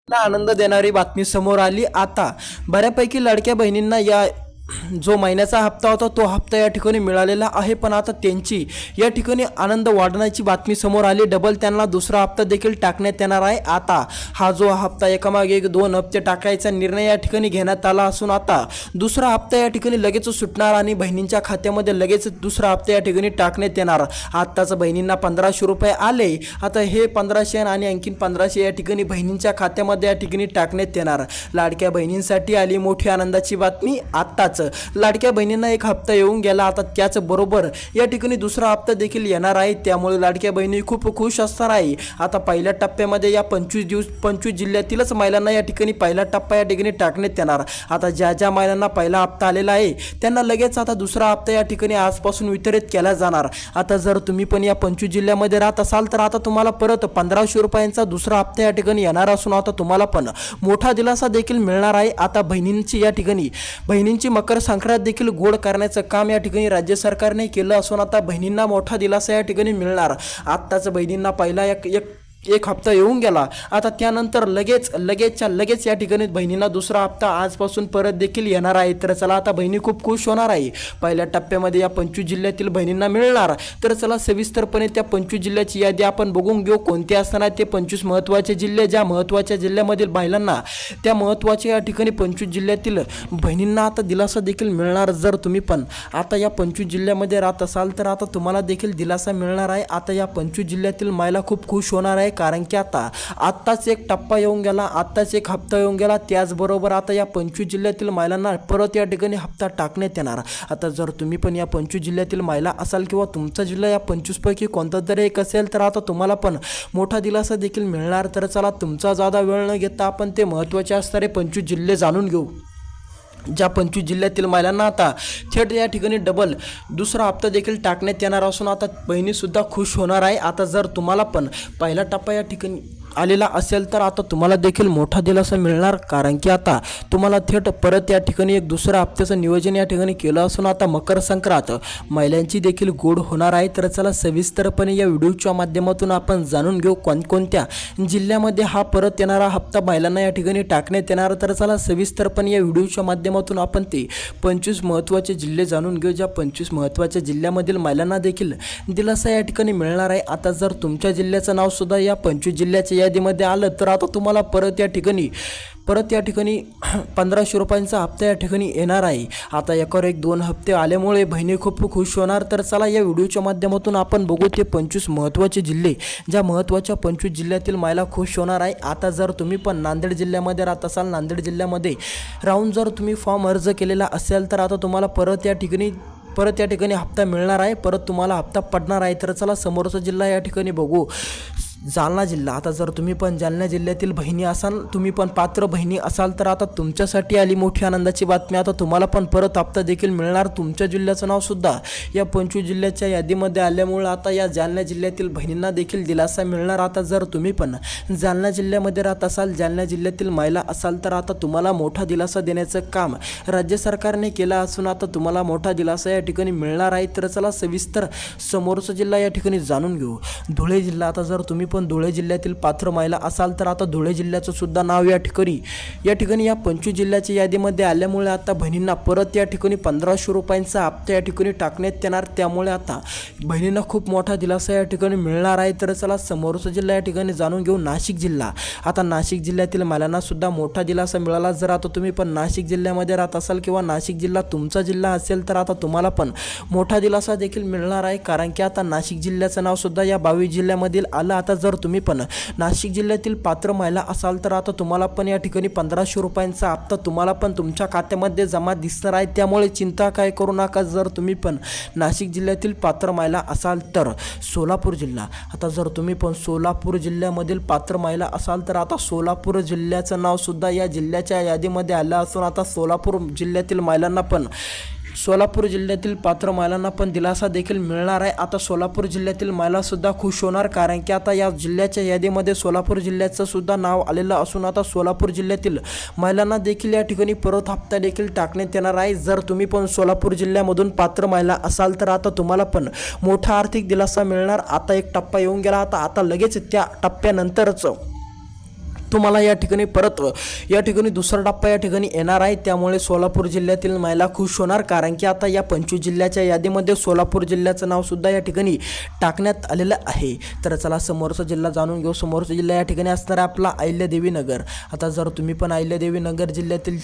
आनंद देणारी बातमी समोर आली। आता बऱ्यापैकी लाडक्या बहिणींना या जो महिन्याचा हप्ता होता तो हप्ता या ठिकाणी मिळालेला आहे, पण आता त्यांची या ठिकाणी आनंद वाढण्याची बातमी समोर आली। डबल त्यांना दुसरा हप्ता देखील टाकण्यात येणार आहे। आता हा जो हप्ता एकामागे एक 2 हप्ते टाकायचा निर्णय या ठिकाणी घेण्यात आला असून आता दुसरा हप्ता या ठिकाणी लगेच सुटणार आणि बहिणींच्या खात्यामध्ये लगेच दुसरा हप्ता या ठिकाणी टाकण्यात येणार। आताच बहिणींना 1500 रुपये आले, आता हे 1500 आणि आणखीन 1500 या ठिकाणी बहिणींच्या खात्यामध्ये या ठिकाणी टाकण्यात येणार। लाडक्या बहिणींसाठी आली मोठी आनंदाची बातमी। आताच लाडक्या बहिणींना एक हप्ता येऊन गेला, आता त्याच बरोबर या ठिकाणी दुसरा हप्ता देखील येणार आहे, त्यामुळे लाडक्या बहिणी खूप खुश असणार आहे। आता पहिल्या टप्प्यामध्ये या 25 जिल्ह्यातीलच महिलांना या ठिकाणी पहिला टप्पा या ठिकाणी टाकण्यात येणार। आता ज्या महिलांना पहिला हप्ता आलेला आहे त्यांना लगेच आता दुसरा हप्ता या ठिकाणी आजपासून वितरित केला जाणार। आता जर तुम्ही पण या 25 जिल्ह्यामध्ये राहत असाल तर आता तुम्हाला परत 1500 रुपयांचा दुसरा हप्ता या ठिकाणी येणार असून आता तुम्हाला पण मोठा दिलासा देखील मिळणार आहे। आता बहिणींची या ठिकाणी बहिणींची मकर संक्रांत देखील गोड करण्याचं काम या ठिकाणी राज्य सरकारने केलं असून आता बहिणींना मोठा दिलासा या ठिकाणी मिळणार। आत्ताच बहिणींना पहिला एक हप्ता येऊन गेला, आता त्यानंतर लगेच या ठिकाणी बहिणींना दुसरा हप्ता आजपासून परत देखील येणार आहे। तर चला आता बहिणी खूप खुश होणार आहे। पहिल्या टप्प्यामध्ये या 25 जिल्ह्यातील बहिणींना मिळणार, तर चला सविस्तरपणे त्या 25 जिल्ह्याची यादी आपण बघून घेऊ कोणते असणार ते 25 महत्त्वाचे जिल्हे। ज्या महत्त्वाच्या जिल्ह्यामधील महिलांना त्या महत्त्वाच्या या ठिकाणी 25 जिल्ह्यातील बहिणींना आता दिलासा देखील मिळणार। जर तुम्ही पण आता या 25 जिल्ह्यामध्ये राहत असाल तर आता तुम्हाला देखील दिलासा मिळणार आहे। आता या 25 जिल्ह्यातील महिला खूप खुश होणार आहे, कारण की आत्ताच एक टप्पा येऊन गेला, आत्ताच एक हप्ता येऊन गेला, त्याचबरोबर आता या 25 जिल्ह्यातील महिलांना परत या ठिकाणी हप्ता टाकण्यात येणार। आता जर तुम्ही पण या 25 जिल्ह्यातील महिला असाल किंवा तुमचा जिल्हा या 25 पैकी कोणता तरी एक असेल तर आता तुम्हाला पण मोठा दिलासा देखील मिळणार। तर चला तुमचा जादा वेळ न घेता आपण ते महत्त्वाचे असणारे 25 जिल्हे जाणून घेऊ। ज्या 25 जिल्ह्यातील महिलांना आता थेट या ठिकाणी डबल दुसरा हप्ता देखील टाकण्यात येणार असून आता बहिणीसुद्धा खुश होणार आहे। आता जर तुम्हाला पण पहिला टप्पा या ठिकाणी आलेला असेल तर आता तुम्हाला देखील मोठा दिलासा मिळणार, कारण की आता तुम्हाला थेट परत या ठिकाणी एक दुसऱ्या हप्त्याचं नियोजन या ठिकाणी केलं असून आता मकर संक्रांत महिलांची देखील गोड होणार आहे। तर चला सविस्तरपणे या व्हिडिओच्या माध्यमातून आपण जाणून घेऊ कोणकोणत्या जिल्ह्यामध्ये हा परत येणारा हप्ता महिलांना या ठिकाणी टाकण्यात येणार। तर चला सविस्तरपणे या व्हिडिओच्या माध्यमातून आपण ते 25 महत्त्वाचे जिल्हे जाणून घेऊ। ज्या 25 महत्त्वाच्या जिल्ह्यामधील महिलांना देखील दिलासा या ठिकाणी मिळणार आहे। आता जर तुमच्या जिल्ह्याचं नाव सुद्धा या 25 जिल्ह्याच्या यादीमध्ये आलं तर आता तुम्हाला परत या ठिकाणी 1500 रुपयांचा हप्ता या ठिकाणी येणार आहे। आता एकावर एक 2 हप्ते आल्यामुळे बहिणी खूप खुश होणार। तर चला या व्हिडिओच्या माध्यमातून आपण बघू ते 25 महत्त्वाचे जिल्हे, ज्या महत्त्वाच्या 25 जिल्ह्यातील महिला खुश होणार आहे। आता जर तुम्ही पण नांदेड जिल्ह्यामध्ये राहत असाल, नांदेड जिल्ह्यामध्ये राहून जर तुम्ही फॉर्म अर्ज केलेला असेल तर आता तुम्हाला परत या ठिकाणी हप्ता मिळणार आहे, परत तुम्हाला हप्ता पडणार आहे। तर चला समोरचा जिल्हा या ठिकाणी बघू, जालना जिल्हा। आता जर तुम्ही पण जालना जिल्ह्यातील बहिणी असाल, तुम्ही पण पात्र बहिणी असाल तर आता तुमच्यासाठी आली मोठी आनंदाची बातमी। आता तुम्हाला पण परत हप्ता देखील मिळणार। तुमच्या जिल्ह्याचं नाव सुद्धा या 25 जिल्ह्याच्या यादीमध्ये आल्यामुळे आता या जालना जिल्ह्यातील बहिणींना देखील दिलासा मिळणार। आता जर तुम्ही पण जालना जिल्ह्यामध्ये राहत असाल, जालना जिल्ह्यातील महिला असाल तर आता तुम्हाला मोठा दिलासा देण्याचं काम राज्य सरकारने केलं असून आता तुम्हाला मोठा दिलासा या ठिकाणी मिळणार आहे। तर चला सविस्तर समोरचा जिल्हा या ठिकाणी जाणून घेऊ, धुळे जिल्हा। आता जर तुम्ही पण धुळे जिल्ह्यातील पात्र महिला असाल तर आता धुळे जिल्ह्याचं सुद्धा नाव या ठिकाणी या 25 जिल्ह्याच्या यादीमध्ये आल्यामुळे आता बहिणींना परत या ठिकाणी 1500 रुपयांचा हप्ता या ठिकाणी टाकण्यात येणार, त्यामुळे आता बहिणींना खूप मोठा दिलासा या ठिकाणी मिळणार आहे। तर चला समोरचा जिल्हा या ठिकाणी जाणून घेऊ, नाशिक जिल्हा। आता नाशिक जिल्ह्यातील महिलांना सुद्धा मोठा दिलासा मिळाला। जर आता तुम्ही पण नाशिक जिल्ह्यामध्ये राहत असाल किंवा नाशिक जिल्हा तुमचा जिल्हा असेल तर आता तुम्हाला पण मोठा दिलासा देखील मिळणार आहे, कारण की आता नाशिक जिल्ह्याचं नाव सुद्धा या 22 जिल्ह्यामधील आलं। आता जर तुम्ही पण नाशिक जिल्ह्यातील पात्र महिला असाल तर आता तुम्हाला पण या ठिकाणी 1500 रुपयांचा हप्ता तुम्हाला पण तुमच्या खात्यामध्ये जमा दिसणार आहे, त्यामुळे चिंता काय करू नका। जर तुम्ही पण नाशिक जिल्ह्यातील पात्र महिला असाल तर सोलापूर जिल्हा। आता जर तुम्ही पण सोलापूर जिल्ह्यामधील पात्र महिला असाल तर आता सोलापूर जिल्ह्याचं नाव सुद्धा या जिल्ह्याच्या यादीमध्ये आलं असून आता सोलापूर जिल्ह्यातील महिलांना पण सोलापूर जिल्ह्यातील पात्र महिलांना पण दिलासा देखील मिळणार आहे। आता सोलापूर जिल्ह्यातील महिलासुद्धा खुश होणार, कारण की आता या जिल्ह्याच्या यादीमध्ये सोलापूर जिल्ह्याचं सुद्धा नाव आलेलं असून आता सोलापूर जिल्ह्यातील महिलांना देखील या ठिकाणी परत हप्ता देखील टाकण्यात येणार आहे। जर तुम्ही पण सोलापूर जिल्ह्यामधून पात्र महिला असाल तर आता तुम्हाला पण मोठा आर्थिक दिलासा मिळणार। आता एक टप्पा येऊन गेला, आता लगेच त्या टप्प्यानंतरच तुम्हाला या ठिकाणी परत या ठिकाणी दुसरा टप्पा या ठिकाणी येणार आहे। त्यामुळे सोलापूर जिल्ह्यातील महिला खुश होणार, कारण की आता या 25 जिल्ह्याच्या यादीमध्ये सोलापूर जिल्ह्याचं नाव सुद्धा या ठिकाणी टाकण्यात आलेलं आहे। तर चला समोरचा जिल्हा जाणून घेऊ। समोरचा जिल्हा या ठिकाणी असणार आहे आपला अहिल्यादेवी नगर। आता जर तुम्ही पण अहिल्यादेवी नगर जिल्ह्यातील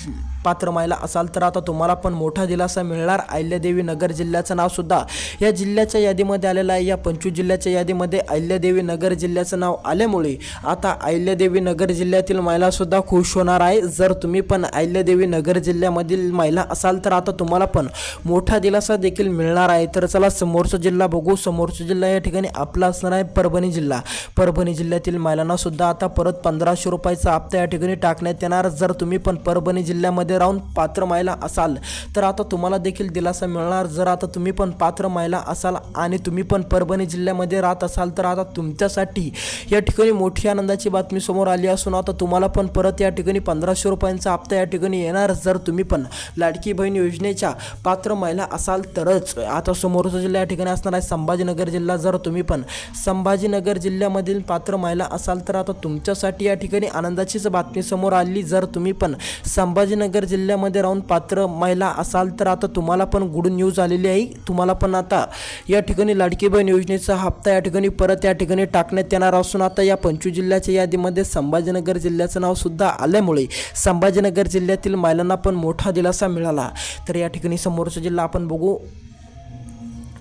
पात्र महिला असाल तर आता तुम्हाला पण मोठा दिलासा मिळणार। अहिल्यादेवी नगर जिल्ह्याचं नाव सुद्धा या जिल्ह्याच्या यादीमध्ये आलेलं आहे। या 25 जिल्ह्याच्या यादीमध्ये अहिल्यादेवी नगर जिल्ह्याचं नाव आल्यामुळे आता अहिल्यादेवी नगर जिल्ह्यातील महिला सुद्धा खुश होणार आहे। जर तुम्ही पण अहिल्यादेवी नगर जिल्ह्यामधील महिला असाल तर आता तुम्हाला पण मोठा दिलासा देखील मिळणार आहे। तर चला समोरचा जिल्हा बघू। समोरचा जिल्हा या ठिकाणी आपला असणार आहे परभणी जिल्हा। परभणी जिल्ह्यातील महिलांना सुद्धा आता परत 1500 रुपयाचा हप्ता या ठिकाणी टाकण्यात येणार। जर तुम्ही पण परभणी जिल्ह्यामध्ये राहून पात्र महिला असाल तर आता तुम्हाला देखील दिलासा मिळणार। जर आता तुम्ही पण पात्र महिला असाल आणि तुम्ही पण परभणी जिल्ह्यामध्ये राहत असाल तर आता तुमच्यासाठी या ठिकाणी मोठी आनंदाची बातमी समोर आली असून आता तुम्हाला पण परत या ठिकाणी 1500 रुपयांचा हप्ता या ठिकाणी येणार। जर तुम्ही पण लाडकी बहीण योजनेच्या पात्र महिला असाल तरच। आता समोरचा जिल्हा या ठिकाणी असणार आहे संभाजीनगर जिल्हा। जर तुम्ही पण संभाजीनगर जिल्ह्यामधील पात्र महिला असाल तर आता तुमच्यासाठी या ठिकाणी आनंदाचीच बातमी समोर आली। जर तुम्ही पण संभाजीनगर जिल्ह्यामध्ये राहून पात्र महिला असाल तर आता तुम्हाला पण गुड न्यूज आलेली आहे। तुम्हाला पण आता या ठिकाणी लाडकी बहीण योजनेचा हप्ता या ठिकाणी परत या ठिकाणी टाकण्यात येणार असून आता या 25 जिल्ह्याच्या यादीमध्ये संभाजीनगर जिल्ह्याचं नाव सुद्धा आल्यामुळे संभाजीनगर जिल्ह्यातील महिलांना पण मोठा दिलासा मिळाला। तर या ठिकाणी समोरचा जिल्हा आपण बघू।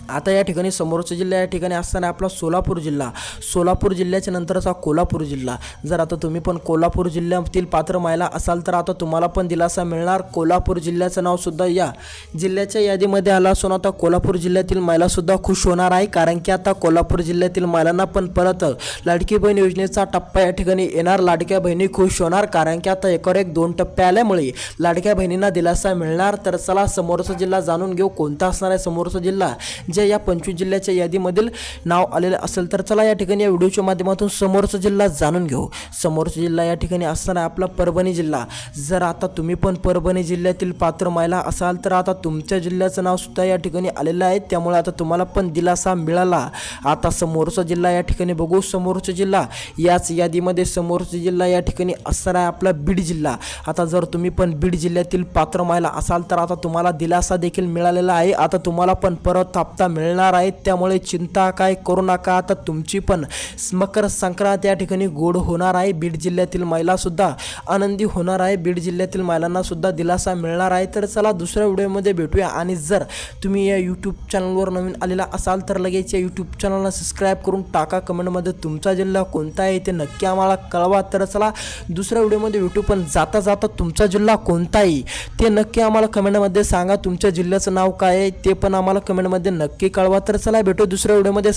आता या ठिकाणी समोरचा जिल्हा या ठिकाणी असताना आपला सोलापूर जिल्हा। सोलापूर जिल्ह्याच्या नंतरचा कोल्हापूर जिल्हा। जर आता तुम्ही पण कोल्हापूर जिल्ह्यातील पात्र महिला असाल तर आता तुम्हाला पण दिलासा मिळणार। कोल्हापूर जिल्ह्याचं नाव सुद्धा या जिल्ह्याच्या यादीमध्ये आलं असून आता कोल्हापूर जिल्ह्यातील महिला सुद्धा खुश होणार आहे, कारण की आता कोल्हापूर जिल्ह्यातील महिलांना पण परत लाडकी बहीण योजनेचा टप्पा या ठिकाणी येणार। लाडक्या बहिणी खुश होणार, कारण की आता एकावर एक 2 टप्पे आल्यामुळे लाडक्या बहिणींना दिलासा मिळणार। तर चला समोरचा जिल्हा जाणून घेऊ कोणता असणार आहे समोरचा जिल्हा जे या 25 जिल्ह्याच्या यादीमधील नाव आलेलं असेल। तर चला या ठिकाणी या व्हिडिओच्या माध्यमातून समोरचा जिल्हा जाणून घेऊ। समोरचा जिल्हा या ठिकाणी असणार आहे आपला परभणी जिल्हा। जर आता तुम्ही पण परभणी जिल्ह्यातील पात्र महिला असाल तर आता तुमच्या जिल्ह्याचं नाव सुद्धा या ठिकाणी आलेलं आहे, त्यामुळे आता तुम्हाला पण दिलासा मिळाला। आता समोरचा जिल्हा या ठिकाणी बघू। समोरचा जिल्हा याच यादीमध्ये समोरचा जिल्हा या ठिकाणी असणार आहे आपला बीड जिल्हा। आता जर तुम्ही पण बीड जिल्ह्यातील पात्र महिला असाल तर आता तुम्हाला दिलासा देखील मिळालेला आहे। आता तुम्हाला पण परत हप्ता मिळणार आहे, त्यामुळे चिंता काय करू नका। आता तुमची पण मकर संक्रांत या ठिकाणी गोड होणार आहे। बीड जिल्ह्यातील महिला सुद्धा आनंदी होणार आहे। बीड जिल्ह्यातील महिलांना सुद्धा दिलासा मिळणार आहे। तर चला दुसऱ्या व्हिडिओमध्ये भेटूया। आणि जर तुम्ही या यूट्यूब चॅनलवर नवीन आलेला असाल तर लगेच या यूट्यूब चॅनलला सबस्क्राईब करून टाका। कमेंटमध्ये तुमचा जिल्हा कोणता आहे ते नक्की आम्हाला कळवा। तर चला दुसऱ्या व्हिडिओमध्ये भेटू, पण जाता जाता तुमचा जिल्हा कोणता आहे ते नक्की आम्हाला कमेंटमध्ये सांगा। तुमच्या जिल्ह्याचं नाव काय आहे ते पण आम्हाला कमेंटमध्ये नक्की कळवा। तर चला भेटू दुसऱ्या व्हिडिओमध्ये।